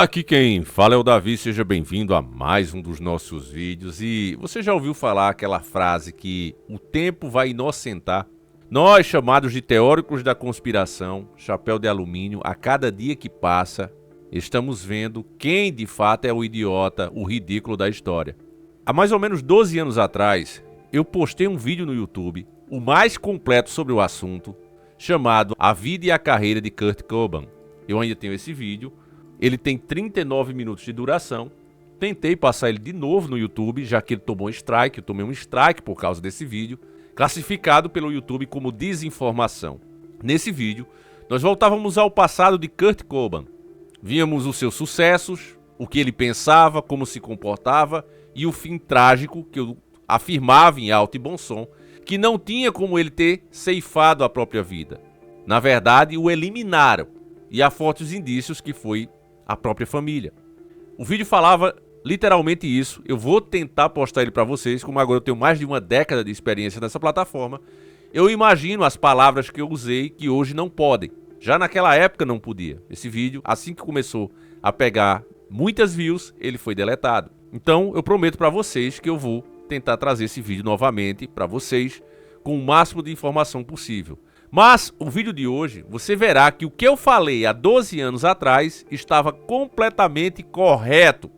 Aqui quem fala é o Davi, seja bem-vindo a mais um dos nossos vídeos. E você já ouviu falar aquela frase que o tempo vai inocentar? Nós, chamados de teóricos da conspiração, chapéu de alumínio, a cada dia que passa, estamos vendo quem de fato é o idiota, o ridículo da história. Há mais ou menos 12 anos atrás, eu postei um vídeo no YouTube, o mais completo sobre o assunto, chamado A Vida e a Carreira de Kurt Cobain. Eu ainda tenho esse vídeo. Ele tem 39 minutos de duração. Tentei passar ele de novo no YouTube, já que ele tomou um strike. Eu tomei um strike por causa desse vídeo, classificado pelo YouTube como desinformação. Nesse vídeo, nós voltávamos ao passado de Kurt Cobain. Víamos os seus sucessos, o que ele pensava, como se comportava e o fim trágico que eu afirmava em alto e bom som, que não tinha como ele ter ceifado a própria vida. Na verdade, o eliminaram, e há fortes indícios que foi a própria família. O vídeo falava literalmente isso. Eu vou tentar postar ele para vocês, como agora eu tenho mais de uma década de experiência nessa plataforma. Eu imagino as palavras que eu usei que hoje não podem. Já naquela época não podia. Esse vídeo, assim que começou a pegar muitas views, ele foi deletado. Então eu prometo para vocês que eu vou tentar trazer esse vídeo novamente para vocês com o máximo de informação possível. Mas o vídeo de hoje, você verá que o que eu falei há 12 anos atrás estava completamente correto.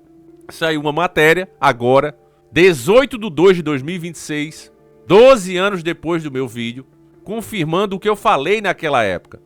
Saiu uma matéria agora, 18/2/2026, 12 anos depois do meu vídeo, confirmando o que eu falei naquela época.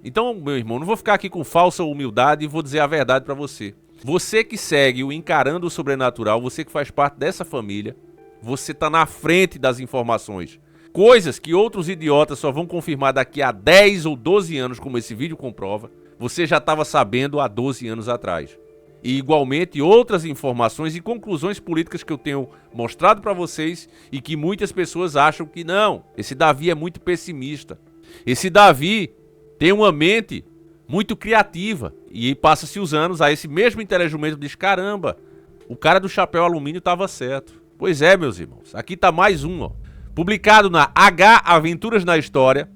Então, meu irmão, não vou ficar aqui com falsa humildade e vou dizer a verdade para você. Você que segue o Encarando o Sobrenatural, você que faz parte dessa família, você está na frente das informações. Coisas que outros idiotas só vão confirmar daqui a 10 ou 12 anos, como esse vídeo comprova, você já estava sabendo há 12 anos atrás. E igualmente outras informações e conclusões políticas que eu tenho mostrado para vocês e que muitas pessoas acham que não, esse Davi é muito pessimista. Esse Davi tem uma mente muito criativa. E passa-se os anos, a esse mesmo inteligente diz, caramba, o cara do chapéu alumínio estava certo. Pois é, meus irmãos, aqui está mais um, ó. Publicado na H Aventuras na História,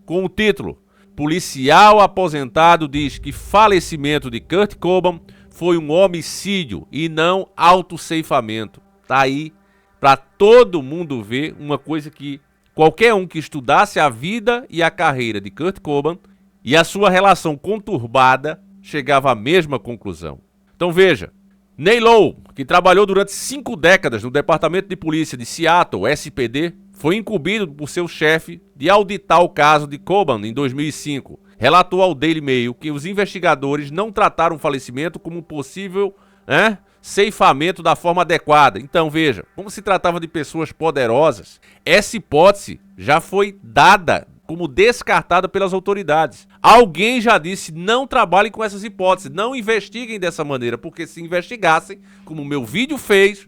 com o título Policial aposentado diz que falecimento de Kurt Cobain foi um homicídio e não autoceifamento. Tá aí para todo mundo ver uma coisa que qualquer um que estudasse a vida e a carreira de Kurt Cobain e a sua relação conturbada chegava à mesma conclusão. Então veja, Neil Lowe, que trabalhou durante 5 décadas no Departamento de Polícia de Seattle, SPD, foi incumbido por seu chefe de auditar o caso de Cobain em 2005. Relatou ao Daily Mail que os investigadores não trataram o falecimento como possível ceifamento da forma adequada. Então veja, como se tratava de pessoas poderosas, essa hipótese já foi dada como descartada pelas autoridades. Alguém já disse, não trabalhem com essas hipóteses, não investiguem dessa maneira, porque se investigassem, como o meu vídeo fez,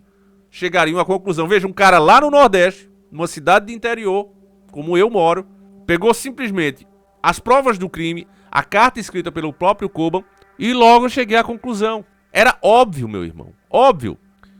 chegariam à conclusão. Veja, um cara lá no Nordeste, numa cidade de interior, como eu moro, pegou simplesmente as provas do crime, a carta escrita pelo próprio Cobain, e logo cheguei à conclusão. Era óbvio, meu irmão, óbvio.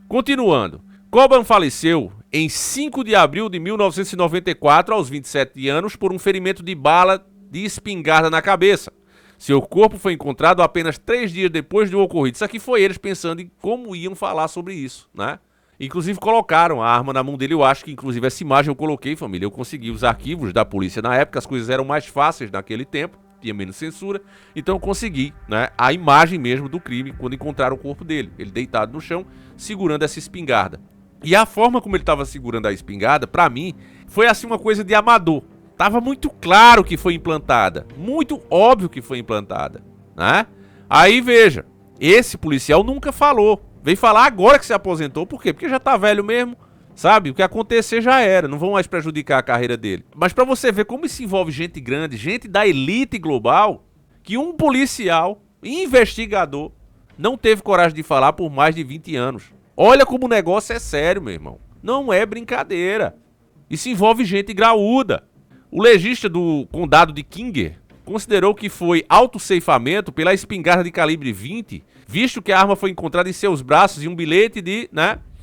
Continuando, Cobain faleceu em 5 de abril de 1994, aos 27 anos, por um ferimento de bala de espingarda na cabeça. Seu corpo foi encontrado apenas 3 dias depois do ocorrido. Isso aqui foi eles pensando em como iam falar sobre isso, né? Inclusive colocaram a arma na mão dele. Eu acho que inclusive essa imagem eu coloquei, família. Eu consegui os arquivos da polícia na época, as coisas eram mais fáceis naquele tempo, tinha menos censura. Então eu consegui, né, a imagem mesmo do crime quando encontraram o corpo dele. Ele deitado no chão, segurando essa espingarda. E a forma como ele estava segurando a espingarda, pra mim, foi assim uma coisa de amador. Tava muito claro que foi implantada, muito óbvio que foi implantada, né? Aí veja, esse policial nunca falou. Veio falar agora que se aposentou, por quê? Porque já tá velho mesmo, sabe? O que acontecer já era, não vão mais prejudicar a carreira dele. Mas pra você ver como se envolve gente grande, gente da elite global, que um policial, investigador, não teve coragem de falar por mais de 20 anos. Olha como o negócio é sério, meu irmão. Não é brincadeira. Isso envolve gente graúda. O legista do condado de Kinger considerou que foi autoceifamento pela espingarda de calibre 20, visto que a arma foi encontrada em seus braços e um bilhete de,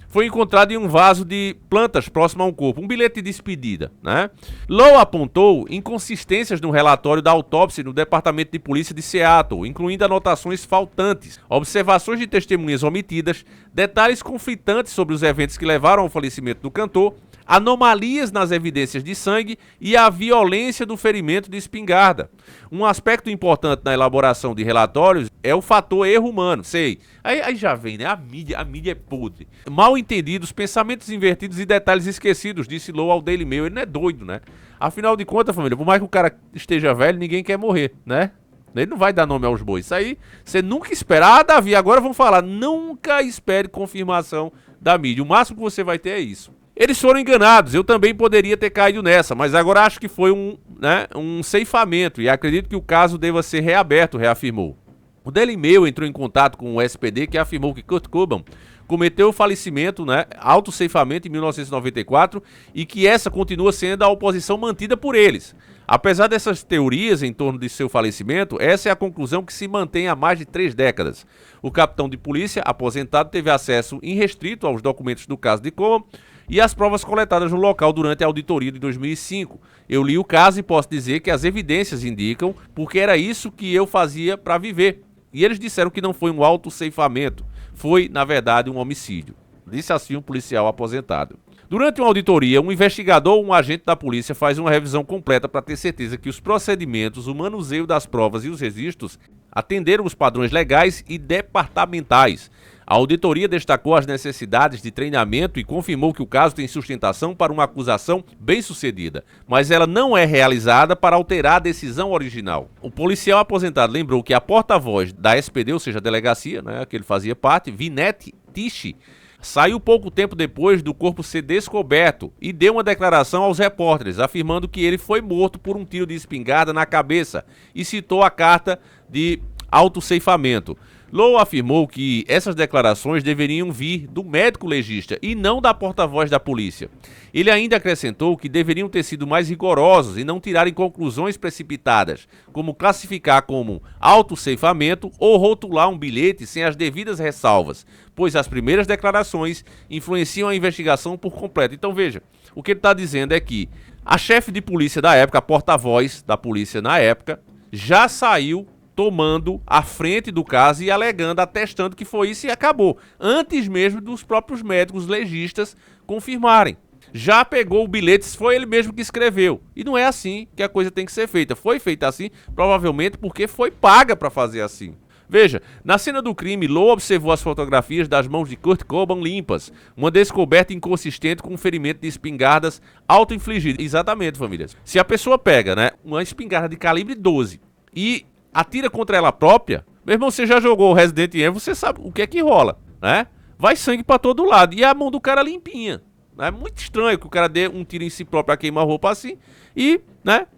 foi encontrado em um vaso de plantas próximo a um corpo, um bilhete de despedida, né? Lowe apontou inconsistências no relatório da autópsia no Departamento de Polícia de Seattle, incluindo anotações faltantes, observações de testemunhas omitidas, detalhes conflitantes sobre os eventos que levaram ao falecimento do cantor, anomalias nas evidências de sangue e a violência do ferimento de espingarda. Um aspecto importante na elaboração de relatórios é o fator erro humano. Sei, aí já vem, né? A mídia é podre. Mal entendidos, pensamentos invertidos e detalhes esquecidos, disse Lowe ao Daily Mail. Ele não é doido, né? Afinal de contas, família, por mais que o cara esteja velho, ninguém quer morrer, né? Ele não vai dar nome aos bois. Isso aí, você nunca espera. Ah, Davi, agora vamos falar. Nunca espere confirmação da mídia. O máximo que você vai ter é isso. Eles foram enganados, eu também poderia ter caído nessa, mas agora acho que foi um ceifamento e acredito que o caso deva ser reaberto, reafirmou. O Daily Mail entrou em contato com o SPD, que afirmou que Kurt Cobain cometeu o falecimento, autoceifamento em 1994 e que essa continua sendo a oposição mantida por eles. Apesar dessas teorias em torno de seu falecimento, essa é a conclusão que se mantém há mais de 3 décadas. O capitão de polícia, aposentado, teve acesso irrestrito aos documentos do caso de Cobain e as provas coletadas no local durante a auditoria de 2005. Eu li o caso e posso dizer que as evidências indicam porque era isso que eu fazia para viver. E eles disseram que não foi um autoceifamento, foi, na verdade, um homicídio. Disse assim um policial aposentado. Durante uma auditoria, um investigador ou um agente da polícia faz uma revisão completa para ter certeza que os procedimentos, o manuseio das provas e os registros atenderam os padrões legais e departamentais. A auditoria destacou as necessidades de treinamento e confirmou que o caso tem sustentação para uma acusação bem-sucedida, mas ela não é realizada para alterar a decisão original. O policial aposentado lembrou que a porta-voz da SPD, ou seja, a delegacia, que ele fazia parte, Vinette Tichy, saiu pouco tempo depois do corpo ser descoberto e deu uma declaração aos repórteres, afirmando que ele foi morto por um tiro de espingarda na cabeça e citou a carta de autoceifamento. Lowe afirmou que essas declarações deveriam vir do médico legista e não da porta-voz da polícia. Ele ainda acrescentou que deveriam ter sido mais rigorosos e não tirarem conclusões precipitadas, como classificar como autoceifamento ou rotular um bilhete sem as devidas ressalvas, pois as primeiras declarações influenciam a investigação por completo. Então veja, o que ele está dizendo é que a chefe de polícia da época, a porta-voz da polícia na época, já saiu tomando a frente do caso e alegando, atestando que foi isso e acabou, antes mesmo dos próprios médicos legistas confirmarem. Já pegou o bilhete, foi ele mesmo que escreveu. E não é assim que a coisa tem que ser feita. Foi feita assim, provavelmente porque foi paga para fazer assim. Veja, na cena do crime, Lowe observou as fotografias das mãos de Kurt Cobain limpas, uma descoberta inconsistente com um ferimento de espingardas auto-infligido. Exatamente, famílias. Se a pessoa pega, uma espingarda de calibre 12 e atira contra ela própria, meu irmão, você já jogou Resident Evil, você sabe o que é que rola, né? Vai sangue pra todo lado e a mão do cara limpinha. É muito estranho que o cara dê um tiro em si próprio a queima-roupa assim e,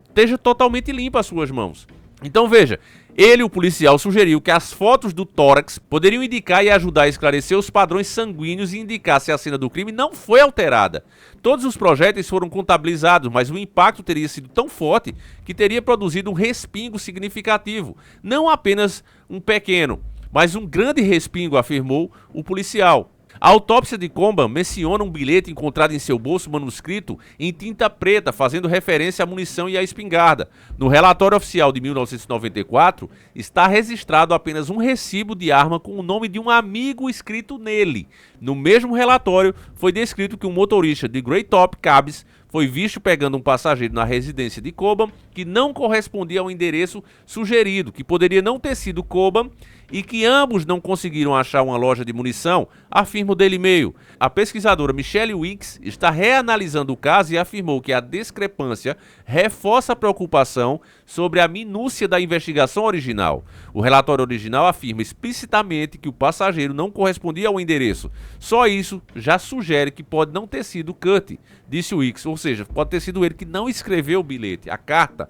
esteja totalmente limpa as suas mãos. Então veja, ele, o policial, sugeriu que as fotos do tórax poderiam indicar e ajudar a esclarecer os padrões sanguíneos e indicar se a cena do crime não foi alterada. Todos os projéteis foram contabilizados, mas o impacto teria sido tão forte que teria produzido um respingo significativo. Não apenas um pequeno, mas um grande respingo, afirmou o policial. A autópsia de Cobain menciona um bilhete encontrado em seu bolso manuscrito em tinta preta, fazendo referência à munição e à espingarda. No relatório oficial de 1994, está registrado apenas um recibo de arma com o nome de um amigo escrito nele. No mesmo relatório, foi descrito que um motorista de Grey Top Cabs foi visto pegando um passageiro na residência de Cobain que não correspondia ao endereço sugerido, que poderia não ter sido Cobain e que ambos não conseguiram achar uma loja de munição, afirma o Daily Mail. A pesquisadora Michelle Weeks está reanalisando o caso e afirmou que a discrepância reforça a preocupação sobre a minúcia da investigação original. O relatório original afirma explicitamente que o passageiro não correspondia ao endereço. Só isso já sugere que pode não ter sido Kurt, disse Weeks, ou seja, pode ter sido ele que não escreveu o bilhete, a carta,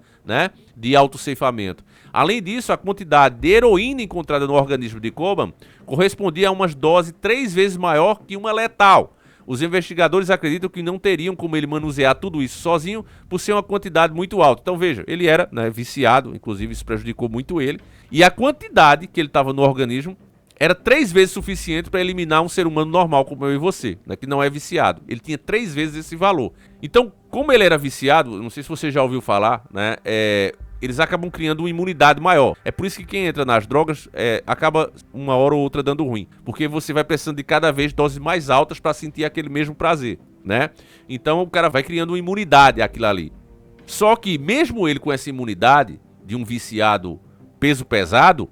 de autoceifamento. Além disso, a quantidade de heroína encontrada no organismo de Cobain correspondia a uma dose 3 vezes maior que uma letal. Os investigadores acreditam que não teriam como ele manusear tudo isso sozinho por ser uma quantidade muito alta. Então veja, ele era viciado, inclusive isso prejudicou muito ele. E a quantidade que ele estava no organismo era 3 vezes suficiente para eliminar um ser humano normal como eu e você, né, que não é viciado. Ele tinha 3 vezes esse valor. Então, como ele era viciado, não sei se você já ouviu falar, né, eles acabam criando uma imunidade maior. É por isso que quem entra nas drogas acaba uma hora ou outra dando ruim, porque você vai precisando de cada vez doses mais altas para sentir aquele mesmo prazer, né? Então o cara vai criando uma imunidade àquilo ali. Só que mesmo ele com essa imunidade de um viciado peso pesado,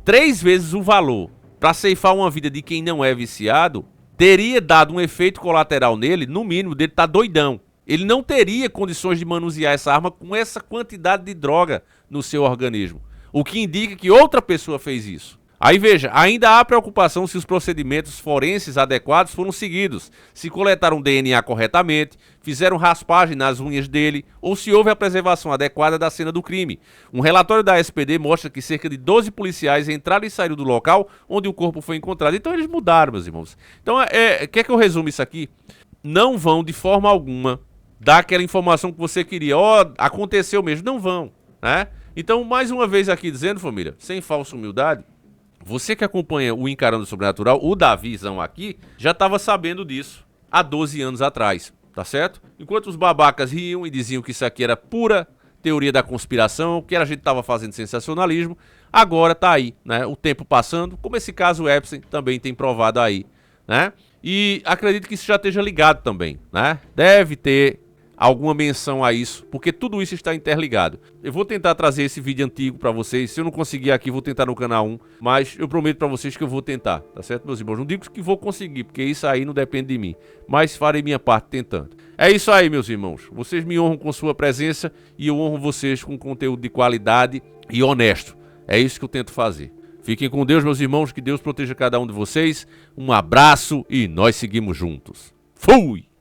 3 vezes o valor para ceifar uma vida de quem não é viciado, teria dado um efeito colateral nele, no mínimo, dele estar doidão. Ele não teria condições de manusear essa arma com essa quantidade de droga no seu organismo. O que indica que outra pessoa fez isso. Aí veja, ainda há preocupação se os procedimentos forenses adequados foram seguidos, se coletaram DNA corretamente, fizeram raspagem nas unhas dele, ou se houve a preservação adequada da cena do crime. Um relatório da SPD mostra que cerca de 12 policiais entraram e saíram do local onde o corpo foi encontrado. Então eles mudaram, meus irmãos. Então, quer que eu resume isso aqui? Não vão de forma alguma dar aquela informação que você queria. Aconteceu mesmo. Não vão, né? Então, mais uma vez aqui dizendo, família, sem falsa humildade, você que acompanha o Encarando o Sobrenatural, o Davizão aqui, já estava sabendo disso há 12 anos atrás, tá certo? Enquanto os babacas riam e diziam que isso aqui era pura teoria da conspiração, que a gente estava fazendo sensacionalismo, agora tá aí, né? O tempo passando, como esse caso Epstein também tem provado aí, né? E acredito que isso já esteja ligado também, né? Deve ter alguma menção a isso, porque tudo isso está interligado. Eu vou tentar trazer esse vídeo antigo para vocês. Se eu não conseguir aqui, vou tentar no canal 1, mas eu prometo para vocês que eu vou tentar, tá certo, meus irmãos? Não digo que vou conseguir, porque isso aí não depende de mim, mas farei minha parte tentando. É isso aí, meus irmãos. Vocês me honram com sua presença e eu honro vocês com conteúdo de qualidade e honesto. É isso que eu tento fazer. Fiquem com Deus, meus irmãos, que Deus proteja cada um de vocês. Um abraço e nós seguimos juntos. Fui!